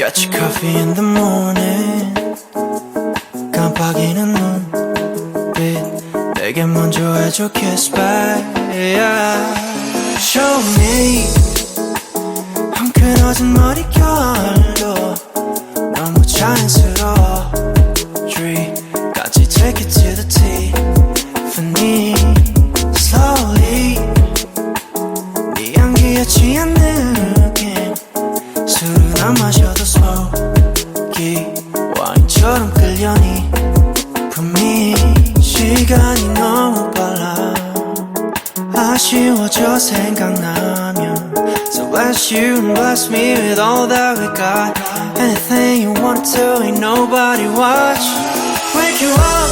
Got your coffee in the morning 깜빡이는 눈빛 내게 먼저 해줘 kiss back yeah. Show me 형 끊어진 머릿결도 너무 자연스러워 Tree까지 take it to the Tiffany Slowly 네 향기에 취한 느낌 술은 안 마셔도 smoky 와인처럼 끌려니 품이 시간이 너무 빨라 아쉬워져 생각나면 So bless you and bless me with all that we got Anything you want to, ain't nobody watch Wake you up